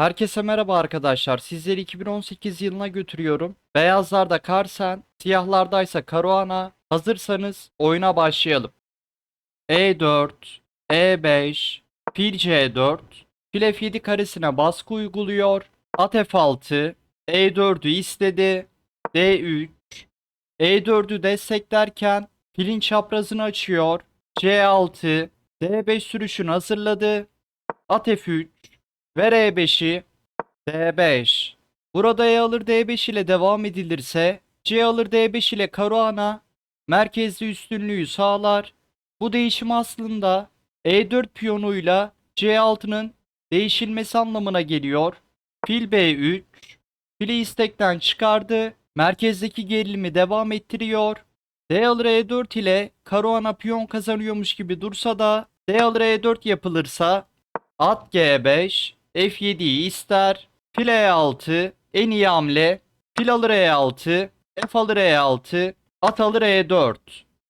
Herkese merhaba arkadaşlar. Sizleri 2018 yılına götürüyorum. Beyazlarda Carsen, siyahlardaysa Caruana. Hazırsanız oyuna başlayalım. E4, E5, fil C4, fil F7 karesine baskı uyguluyor. At F6, E4'ü istedi. D3, E4'ü desteklerken filin çaprazını açıyor. C6, D5 sürüşünü hazırladı. At F3, ver E5'i. D5. Burada E alır D5 ile devam edilirse C alır D5 ile Caruana merkezli üstünlüğü sağlar. Bu değişim aslında E4 piyonuyla C6'nın değişilmesi anlamına geliyor. Fil B3. Fili istekten çıkardı. Merkezdeki gerilimi devam ettiriyor. D alır E4 ile Caruana piyon kazanıyormuş gibi dursa da D alır E4 yapılırsa at G5, F7'yi ister. Fil E6 en iyi hamle. Fil alır E6, F alır E6, at alır E4.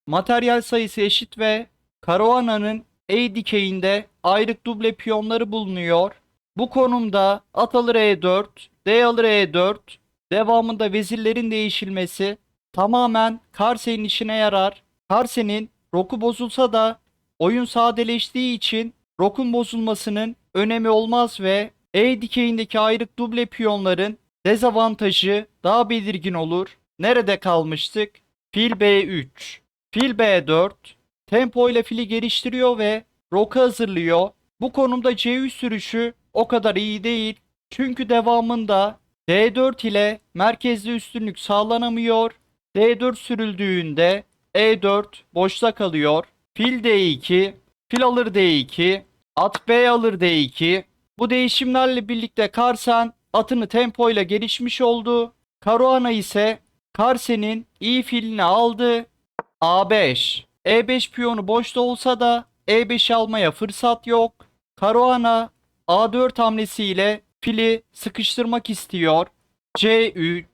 Materyal sayısı eşit ve Caruana'nın E dikeyinde ayrık duble piyonları bulunuyor. Bu konumda at alır E4, D alır E4, devamında vezirlerin değişilmesi tamamen Karsen'in işine yarar. Karsen'in roku bozulsa da oyun sadeleştiği için rokun bozulmasının önemi olmaz ve E dikeyindeki ayrık duble piyonların dezavantajı daha belirgin olur. Nerede kalmıştık? Fil B3. Fil B4. Tempo ile fili geliştiriyor ve roka hazırlıyor. Bu konumda C3 sürüşü o kadar iyi değil. Çünkü devamında D4 ile merkezli üstünlük sağlanamıyor. D4 sürüldüğünde E4 boşta kalıyor. Fil D2. Fil alır D2. At B alır D2. Bu değişimlerle birlikte Carsen atını tempoyla gelişmiş oldu. Caruana ise Carsen'in iyi filini aldı. A5. E5 piyonu boşta olsa da E5 almaya fırsat yok. Caruana A4 hamlesiyle fili sıkıştırmak istiyor. C3.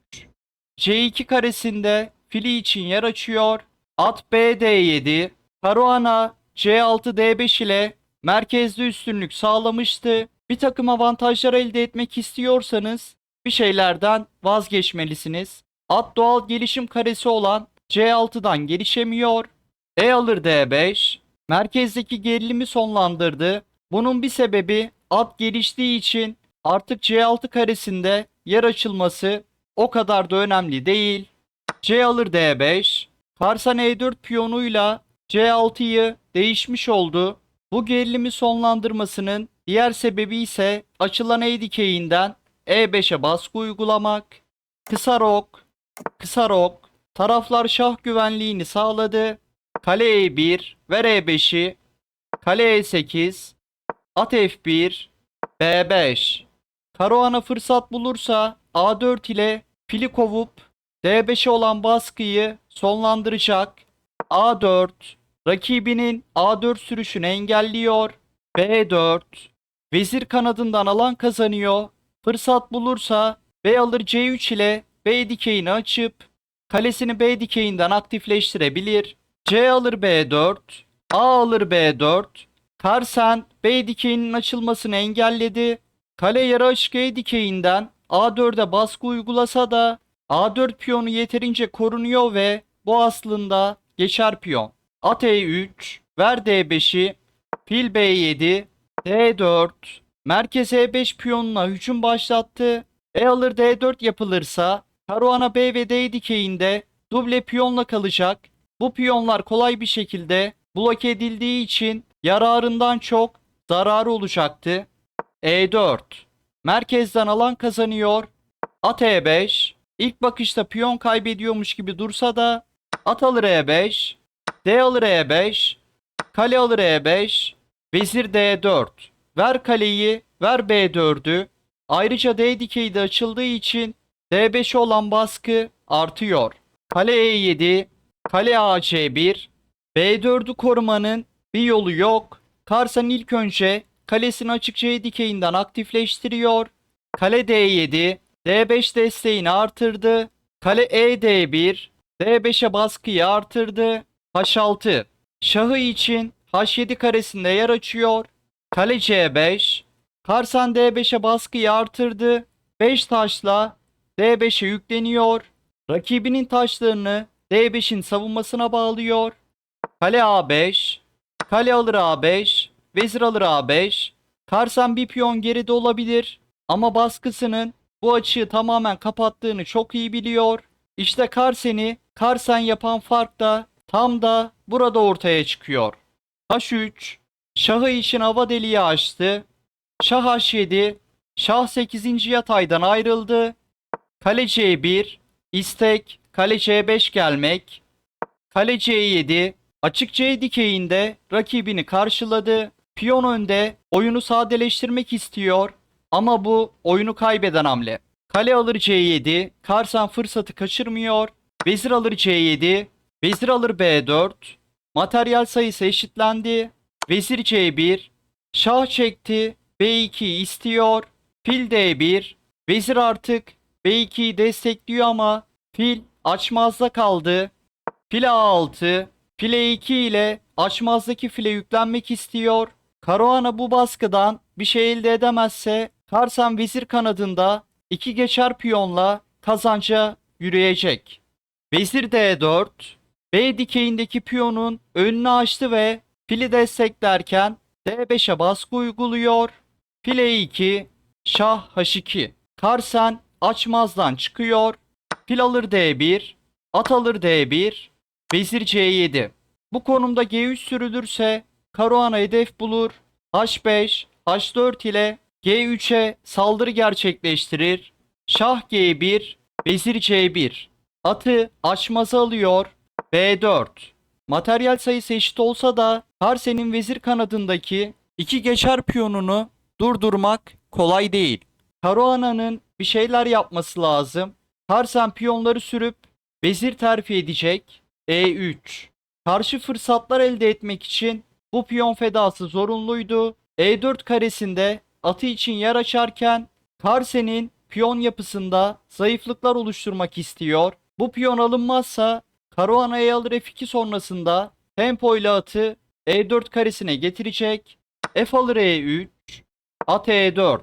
C2 karesinde fili için yer açıyor. At B D7. Caruana C6 D5 ile merkezde üstünlük sağlamıştı. Bir takım avantajlar elde etmek istiyorsanız bir şeylerden vazgeçmelisiniz. At doğal gelişim karesi olan C6'dan gelişemiyor. E alır D5. Merkezdeki gerilimi sonlandırdı. Bunun bir sebebi at geliştiği için artık C6 karesinde yer açılması o kadar da önemli değil. C alır D5. Karsan E4 piyonuyla C6'yı değişmiş oldu. Bu gerilimi sonlandırmasının diğer sebebi ise açılan E dikeyinden E5'e baskı uygulamak. Kısa rok, kısa rok. Taraflar şah güvenliğini sağladı. Kale E1, ver E5'i. Kale E8, at F1, B5. Caruana fırsat bulursa A4 ile fili kovup D5'e olan baskıyı sonlandıracak. A4 rakibinin A4 sürüşünü engelliyor. B4 vezir kanadından alan kazanıyor. Fırsat bulursa B alır C3 ile B dikeyini açıp kalesini B dikeyinden aktifleştirebilir. C alır B4, A alır B4. Carsen B dikeyinin açılmasını engelledi. Kale yarı açık E dikeyinden A4'e baskı uygulasa da A4 piyonu yeterince korunuyor ve bu aslında geçer piyon. At E3, ver D5'i, fil B7, D4, merkez E5 piyonuna hücum başlattı. E alır D4 yapılırsa Caruana B ve D dikeyinde duble piyonla kalacak. Bu piyonlar kolay bir şekilde bloke edildiği için yararından çok zararı olacaktı. E4. Merkezden alan kazanıyor. At E5. İlk bakışta piyon kaybediyormuş gibi dursa da at alır E5. D alır E5. Kale alır E5. Vezir D4. Ver kaleyi, ver B4'ü. Ayrıca D dikeyi de açıldığı için D5'e olan baskı artıyor. Kale E7. Kale AC1. B4'ü korumanın bir yolu yok. Karsan ilk önce kalesini açık C dikeyinden aktifleştiriyor. Kale D7, D5 desteğini artırdı. Kale E D1, D5'e baskıyı artırdı. H6, şahı için H7 karesinde yer açıyor. Kale C5, Karsan D5'e baskıyı artırdı. 5 taşla D5'e yükleniyor. Rakibinin taşlarını D5'in savunmasına bağlıyor. Kale A5, kale alır A5, vezir alır A5. Karsan bir piyon geride olabilir ama baskısının bu açığı tamamen kapattığını çok iyi biliyor. İşte Karsen yapan fark da tam da burada ortaya çıkıyor. H3, şahı için hava deliği açtı. Şah H7, şah 8. yataydan ayrıldı. Kale C1, istek, kale C5 gelmek. Kale C7, açık C dikeyinde rakibini karşıladı. Piyon önde, oyunu sadeleştirmek istiyor ama bu oyunu kaybeden hamle. Kale alır C7, Karsan fırsatı kaçırmıyor. Vezir alır C7, vezir alır B4. Materyal sayısı eşitlendi. Vezir C1, şah çekti, B2 istiyor. Fil D1, vezir artık B2'yi destekliyor ama fil açmazda kaldı. Fil A6, fil E2 ile açmazdaki file yüklenmek istiyor. Caruana bu baskıdan bir şey elde edemezse Karsan vezir kanadında iki geçer piyonla kazanca yürüyecek. Vezir D4, B dikeyindeki piyonun önünü açtı ve fili desteklerken D5'e baskı uyguluyor. Fil E2, şah H2. Karsan açmazdan çıkıyor. Fil alır D1, at alır D1, vezir C7. Bu konumda G3 sürülürse Caruana hedef bulur. H5, H4 ile G3'e saldırı gerçekleştirir. Şah G1, vezir C1. Atı açmaza alıyor. B4. Materyal sayısı eşit olsa da Karsen'in vezir kanadındaki iki geçer piyonunu durdurmak kolay değil. Caruana'nın bir şeyler yapması lazım. Karsen piyonları sürüp vezir terfi edecek. E3. Karşı fırsatlar elde etmek için bu piyon fedası zorunluydu. E4 karesinde atı için yer açarken Karsen'in piyon yapısında zayıflıklar oluşturmak istiyor. Bu piyon alınmazsa Caruana E alır F2 sonrasında tempo ile atı E4 karesine getirecek. F alır E3, at E4.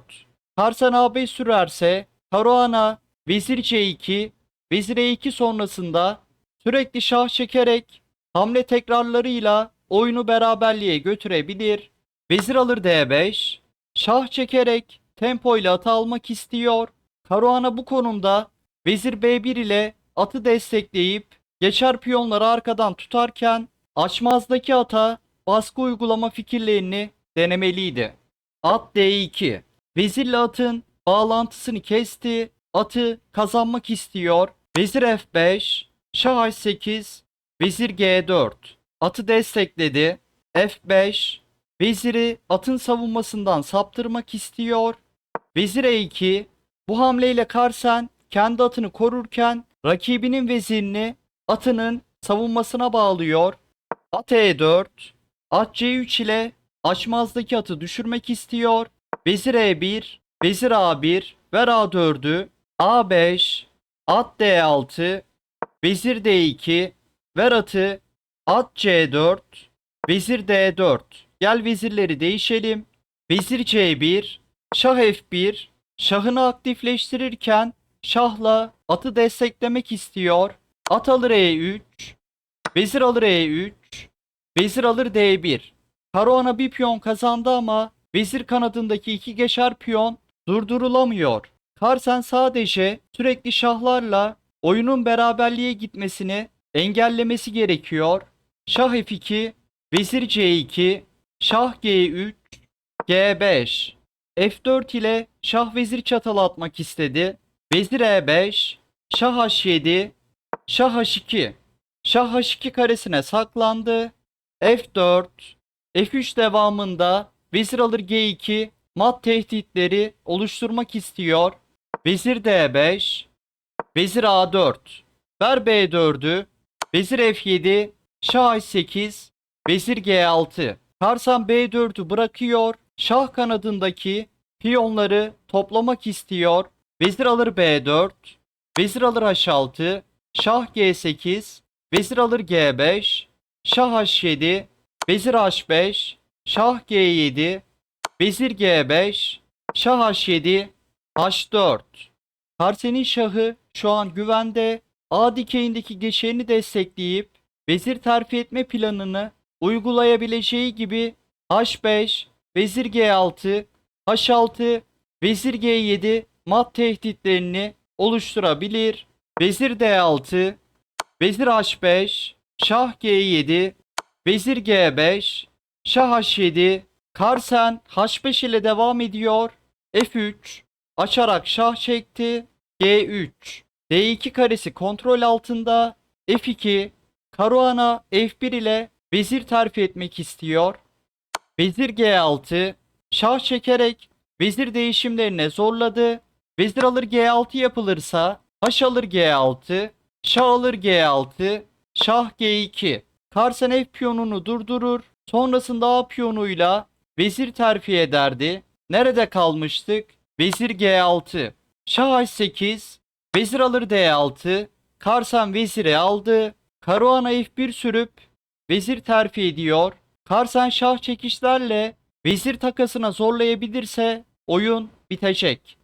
Karsen A5 sürerse Caruana vezir C2, vezir E2 sonrasında sürekli şah çekerek hamle tekrarlarıyla oyunu beraberliğe götürebilir. Vezir alır D5, şah çekerek tempo ile atı almak istiyor. Caruana bu konumda vezir B1 ile atı destekleyip geçer piyonları arkadan tutarken açmazdaki ata baskı uygulama fikirlerini denemeliydi. At D2. Vezirle atın bağlantısını kesti. Atı kazanmak istiyor. Vezir F5, şah H8, vezir G4. Atı destekledi. F5, veziri atın savunmasından saptırmak istiyor. Vezir E2, bu hamleyle Karsen kendi atını korurken rakibinin vezirini atının savunmasına bağlıyor. At E4, at C3 ile açmazdaki atı düşürmek istiyor. Vezir E1, vezir A1, ver A4'ü, A5, at D6, vezir D2, ver atı, at C4, vezir D4. Gel vezirleri değişelim. Vezir C1, şah F1, şahını aktifleştirirken şahla atı desteklemek istiyor. At alır E3, vezir alır E3, vezir alır D1. Caruana bir piyon kazandı ama vezir kanadındaki iki geçer piyon durdurulamıyor. Karsen sadece sürekli şahlarla oyunun beraberliğe gitmesini engellemesi gerekiyor. Şah F2, vezir C2, şah G3, G5. F4 ile şah vezir çatalı atmak istedi. Vezir E5, şah H7, şah H2. Şah H2 karesine saklandı. F4, F3 devamında vezir alır G2 mat tehditleri oluşturmak istiyor. Vezir D5, vezir A4, ver B4'ü, vezir F7, şah H8, vezir G6. Karsan B4'ü bırakıyor. Şah kanadındaki piyonları toplamak istiyor. Vezir alır B4, vezir alır H6, şah G8, vezir alır G5, şah H7, vezir H5, şah G7, vezir G5, Şah H7, H4. Karsenin şahı şu an güvende. A dikeyindeki geçeni destekleyip vezir terfi etme planını uygulayabileceği gibi H5, vezir G6, H6, vezir G7 mat tehditlerini oluşturabilir. Vezir D6, vezir H5, şah G7, vezir G5, şah H7, Carlsen H5 ile devam ediyor. F3, açarak şah çekti. G3, D2 karesi kontrol altında. F2, Caruana F1 ile vezir terfi etmek istiyor. Vezir G6, şah çekerek vezir değişimlerine zorladı. Vezir alır G6 yapılırsa H alır G6, şah alır G6, şah G2. Carlsen F piyonunu durdurur. Sonrasında A piyonuyla vezir terfi ederdi. Nerede kalmıştık? Vezir G6, şah H8, vezir alır D6. Carlsen veziri aldı. Caruana F1 sürüp vezir terfi ediyor. Carlsen şah çekişlerle vezir takasına zorlayabilirse oyun bitecek.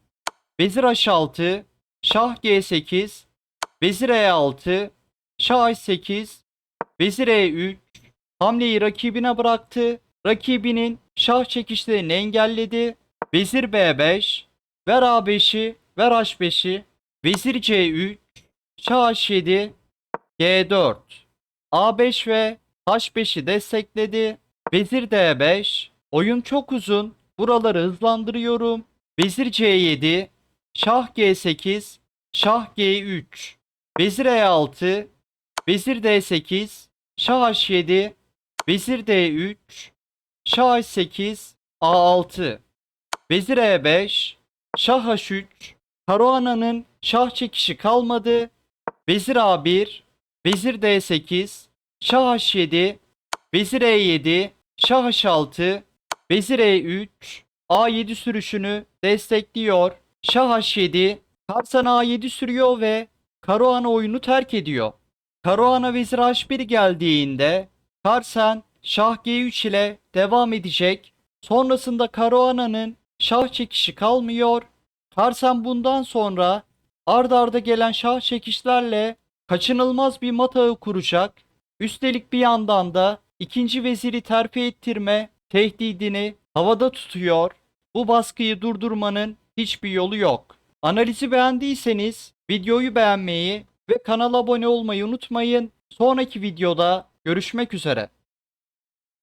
Vezir H6, şah G8, vezir E6, şah H8, vezir E3. Hamleyi rakibine bıraktı. Rakibinin şah çekişlerini engelledi. Vezir B5, ver A5'i, ver H5'i, vezir C3, şah H7, G4. A5 ve H5'i destekledi. Vezir D5. Oyun çok uzun. Buraları hızlandırıyorum. Vezir C7. Şah G8. Şah G3. Vezir E6. Vezir D8. Şah H7. Vezir D3. Şah H8. A6. Vezir E5. Şah H3. Caruana'nın şah çekişi kalmadı. Vezir A1. Vezir D8, şah H7, vezir E7, şah H6, vezir E3, A7 sürüşünü destekliyor. Şah H7, Carlsen A7 sürüyor ve Caruana oyunu terk ediyor. Caruana vezir H1 geldiğinde Carlsen şah G3 ile devam edecek. Sonrasında Caruana'nın şah çekişi kalmıyor. Carlsen bundan sonra ard arda gelen şah çekişlerle kaçınılmaz bir mat ağı kuracak. Üstelik bir yandan da ikinci veziri terfi ettirme tehdidini havada tutuyor. Bu baskıyı durdurmanın hiçbir yolu yok. Analizi beğendiyseniz videoyu beğenmeyi ve kanala abone olmayı unutmayın. Sonraki videoda görüşmek üzere.